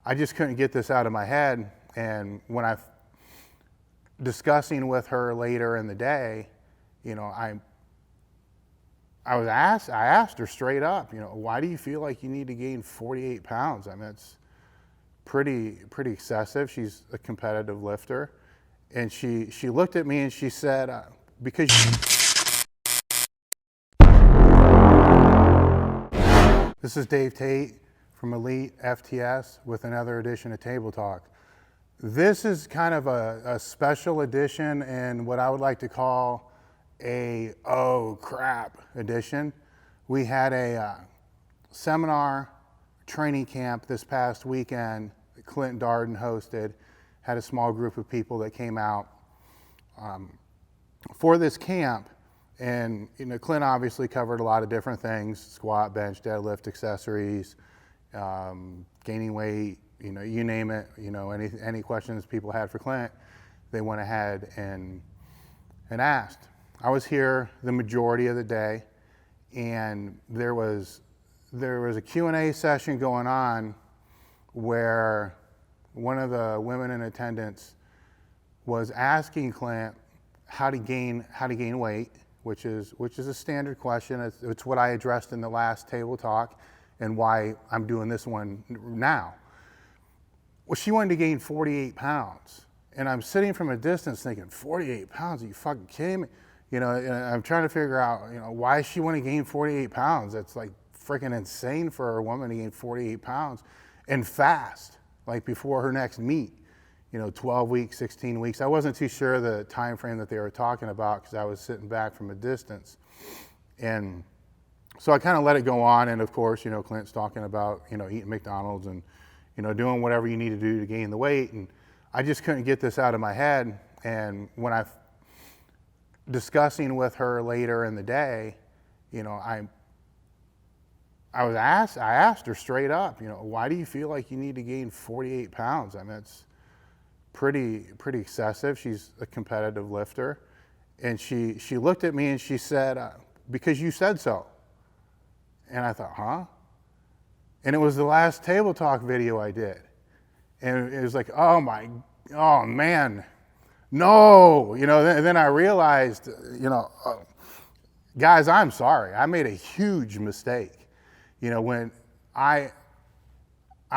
I just couldn't get this out of my head. And when I discussing with her later in the day, you know, I asked her straight up, you know, why do you feel like you need to gain 48 pounds? I mean, that's pretty excessive. She's a competitive lifter. And she looked at me and she said, because this is Dave Tate from elitefts with another edition of Table Talk. This is kind of a special edition and what I would like to call a oh crap edition. We had a seminar training camp this past weekend that Clint Darden hosted, had a small group of people that came out for this camp. And you know, Clint obviously covered a lot of different things: squat, bench, deadlift, accessories, gaining weight, you know, you name it. You know, any questions people had for Clint, they went ahead and asked. I was here the majority of the day, and there was a Q&A session going on where one of the women in attendance was asking Clint how to gain weight, which is a standard question. It's what I addressed in the last table talk and why I'm doing this one now. Well, she wanted to gain 48 pounds. And I'm sitting from a distance thinking, 48 pounds, are you fucking kidding me? You know, and I'm trying to figure out, you know, why she want to gain 48 pounds? That's like freaking insane for a woman to gain 48 pounds and fast, like before her next meet. You know, 12 weeks, 16 weeks. I wasn't too sure the time frame that they were talking about because I was sitting back from a distance. And so I kind of let it go on. And of course, you know, Clint's talking about, you know, eating McDonald's and, you know, doing whatever you need to do to gain the weight. And I just couldn't get this out of my head. And when I discussing with her later in the day, you know, I asked her straight up, you know, why do you feel like you need to gain 48 pounds? I mean, that's pretty excessive. She's a competitive lifter. And she looked at me and she said, because you said so. And I thought, huh? And it was the last table talk video I did. And it was like, oh man, no. You know, then I realized, you know, guys, I'm sorry. I made a huge mistake. You know, when I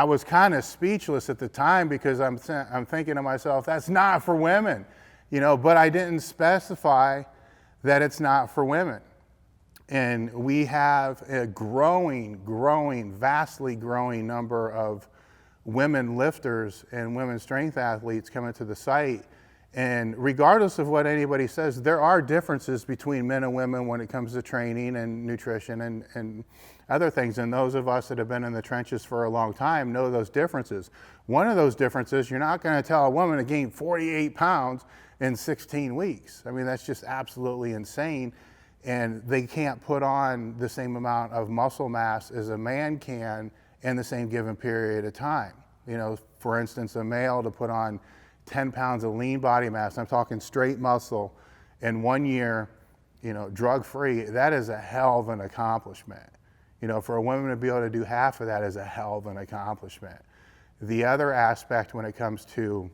was kind of speechless at the time because I'm thinking to myself, that's not for women, you know, but I didn't specify that it's not for women. And we have a vastly growing number of women lifters and women strength athletes coming to the site. And regardless of what anybody says, there are differences between men and women when it comes to training and nutrition and other things. And those of us that have been in the trenches for a long time know those differences. One of those differences, you're not going to tell a woman to gain 48 pounds in 16 weeks. I mean, that's just absolutely insane. And they can't put on the same amount of muscle mass as a man can in the same given period of time. You know, for instance, a male to put on 10 pounds of lean body mass, I'm talking straight muscle, in 1 year, you know, drug-free, that is a hell of an accomplishment. You know, for a woman to be able to do half of that is a hell of an accomplishment. The other aspect when it comes to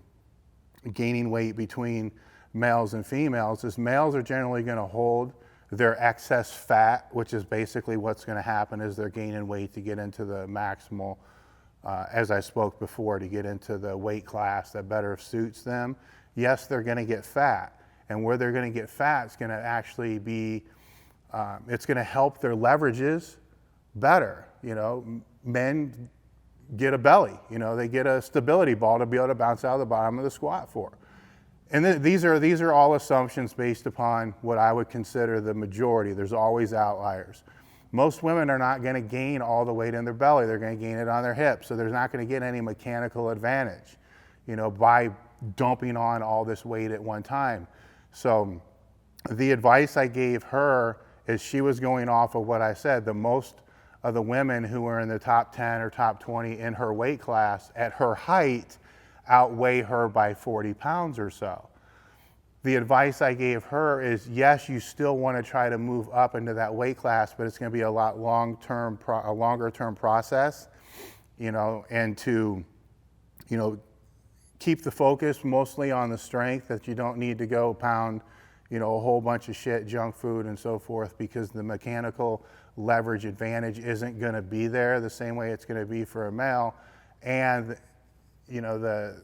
gaining weight between males and females is males are generally going to hold their excess fat, which is basically what's going to happen is they're gaining weight to get into the maximal, as I spoke before, to get into the weight class that better suits them. Yes, they're going to get fat. And where they're going to get fat is going to actually be, it's going to help their leverages better. You know, men get a belly, you know, they get a stability ball to be able to bounce out of the bottom of the squat for. And these are all assumptions based upon what I would consider the majority. There's always outliers. Most women are not going to gain all the weight in their belly. They're going to gain it on their hips. So there's not going to get any mechanical advantage, you know, by dumping on all this weight at one time. So the advice I gave her is she was going off of what I said. The most of the women who were in the top 10 or top 20 in her weight class at her height outweigh her by 40 pounds or so. The advice I gave her is, yes, you still want to try to move up into that weight class, but it's going to be a lot longer term process, you know, and to you know, keep the focus mostly on the strength, that you don't need to go pound, you know, a whole bunch of shit, junk food and so forth, because the mechanical leverage advantage isn't going to be there the same way it's going to be for a male. And, you know,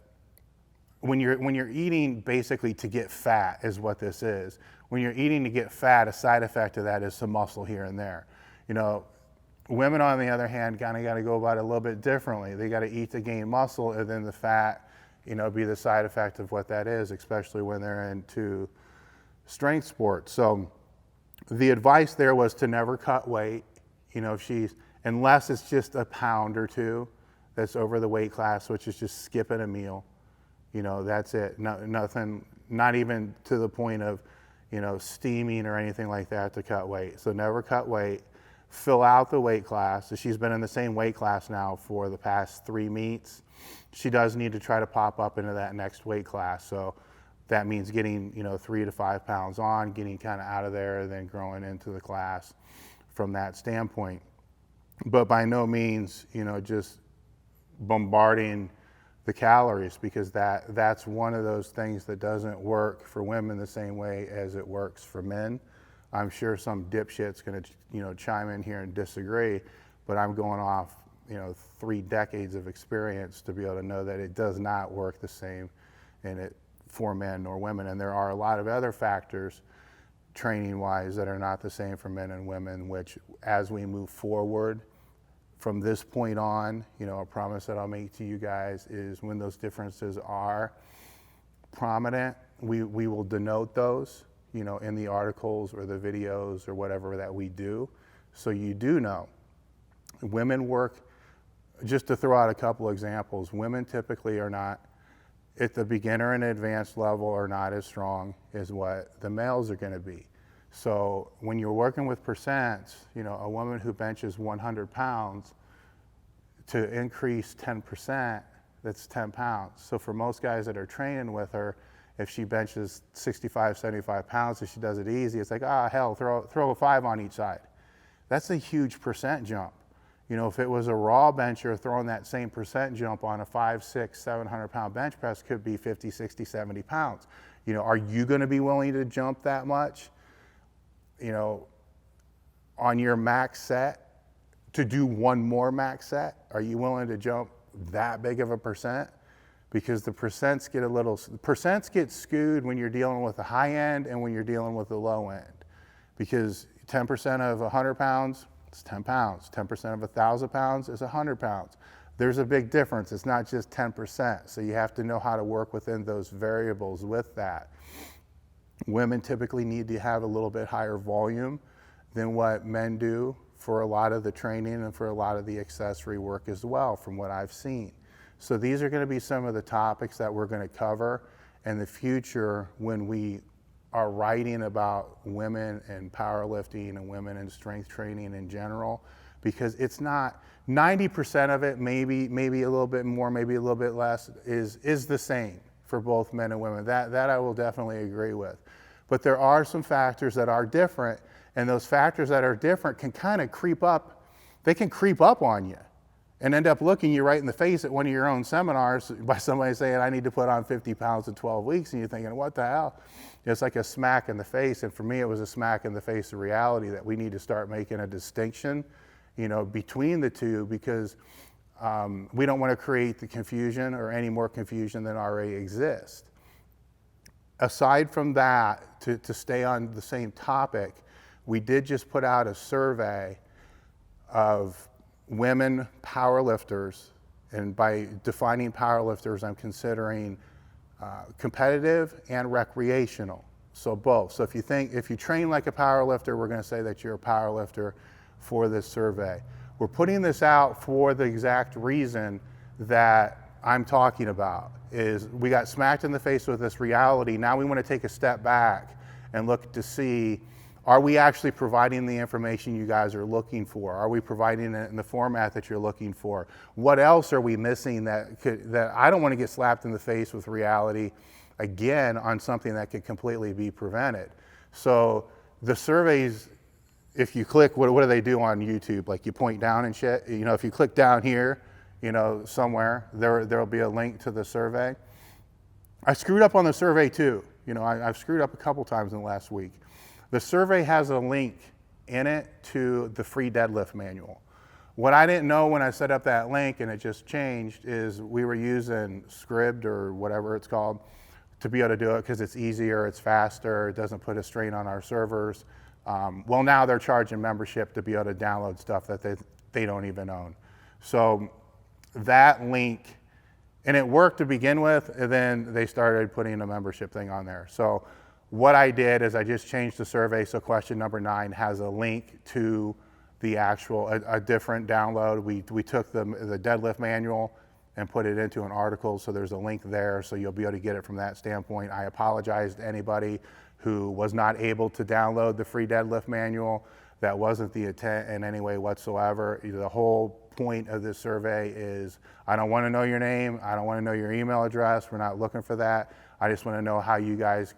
when you're eating basically to get fat is what this is. When you're eating to get fat, a side effect of that is some muscle here and there. You know, women on the other hand kind of got to go about it a little bit differently. They got to eat to gain muscle, and then the fat, you know, be the side effect of what that is, especially when they're into strength sports. So the advice there was to never cut weight. You know, unless it's just a pound or two that's over the weight class, which is just skipping a meal. You know, that's it. Nothing, not even to the point of, you know, steaming or anything like that to cut weight. So never cut weight. Fill out the weight class. So she's been in the same weight class now for the past 3 meets. She does need to try to pop up into that next weight class. So that means getting, you know, 3 to 5 pounds on, getting kind of out of there, and then growing into the class from that standpoint. But by no means, you know, just bombarding the calories, because that's one of those things that doesn't work for women the same way as it works for men. I'm sure some dipshit's going to, you know, chime in here and disagree, but I'm going off, you know, 3 decades of experience to be able to know that it does not work the same for men nor women. And there are a lot of other factors training-wise that are not the same for men and women, which as we move forward from this point on, you know, a promise that I'll make to you guys is when those differences are prominent, we will denote those, you know, in the articles or the videos or whatever that we do. So you do know. Women work, just to throw out a couple examples, women typically are not, at the beginner and advanced level, are not as strong as what the males are going to be. So when you're working with percents, you know, a woman who benches 100 pounds to increase 10%, that's 10 pounds. So for most guys that are training with her, if she benches 65, 75 pounds, if she does it easy, it's like, hell, throw a 5 on each side. That's a huge percent jump. You know, if it was a raw bencher throwing that same percent jump on a 5, 6, 700 pound bench press, could be 50, 60, 70 pounds. You know, are you going to be willing to jump that much, you know, on your max set to do one more max set? Are you willing to jump that big of a percent? Because the percents get skewed when you're dealing with the high end and when you're dealing with the low end. Because 10% of 100 pounds, it's 10 pounds. 10% of 1,000 pounds is 100 pounds. There's a big difference. It's not just 10%. So you have to know how to work within those variables with that. Women typically need to have a little bit higher volume than what men do for a lot of the training and for a lot of the accessory work as well, from what I've seen. So these are going to be some of the topics that we're going to cover in the future when we are writing about women and powerlifting and women and strength training in general, because it's not 90% of it, maybe a little bit more, maybe a little bit less, is the same for both men and women. That I will definitely agree with. But there are some factors that are different, and those factors that are different can kind of creep up. They can creep up on you and end up looking you right in the face at one of your own seminars by somebody saying, I need to put on 50 pounds in 12 weeks. And you're thinking, what the hell? It's like a smack in the face. And for me, it was a smack in the face of reality that we need to start making a distinction, you know, between the two, because we don't want to create the confusion or any more confusion than already exists. Aside from that, to stay on the same topic, we did just put out a survey of women powerlifters, and by defining powerlifters, I'm considering competitive and recreational. So both. So if you train like a powerlifter, we're going to say that you're a powerlifter for this survey. We're putting this out for the exact reason that I'm talking about, is we got smacked in the face with this reality. Now we want to take a step back and look to see, are we actually providing the information you guys are looking for? Are we providing it in the format that you're looking for? What else are we missing that I don't want to get slapped in the face with reality again on something that could completely be prevented? So the surveys, if you click, what do they do on YouTube? Like you point down and shit. You know, if you click down here, somewhere. There'll be a link to the survey. I screwed up on the survey too. I've screwed up a couple times in the last week. The survey has a link in it to the free deadlift manual. What I didn't know when I set up that link, and it just changed, is we were using Scribd or whatever it's called to be able to do it because it's easier, it's faster, it doesn't put a strain on our servers. Well, now they're charging membership to be able to download stuff that they don't even own. So that link, and it worked to begin with, and then they started putting a membership thing on there. So what I did is I just changed the survey so question number 9 has a link to the actual, a different download. We took the deadlift manual and put it into an article, so there's a link there, so you'll be able to get it from that standpoint. I apologize to anybody who was not able to download the free deadlift manual. That wasn't the intent in any way whatsoever. The whole point of this survey is, I don't want to know your name, I don't want to know your email address, we're not looking for that. I just want to know how you guys,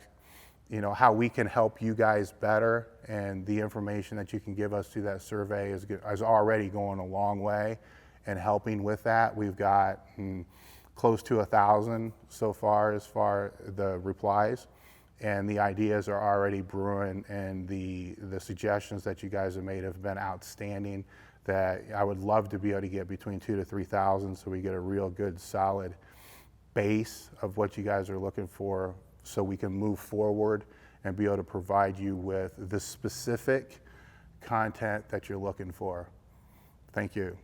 how we can help you guys better, and the information that you can give us through that survey is already going a long way in helping with that. We've got close to 1,000 so far as far the replies, and the ideas are already brewing, and the suggestions that you guys have made have been outstanding, that I would love to be able to get between 2,000 to 3,000 so we get a real good solid base of what you guys are looking for, so we can move forward and be able to provide you with the specific content that you're looking for. Thank you.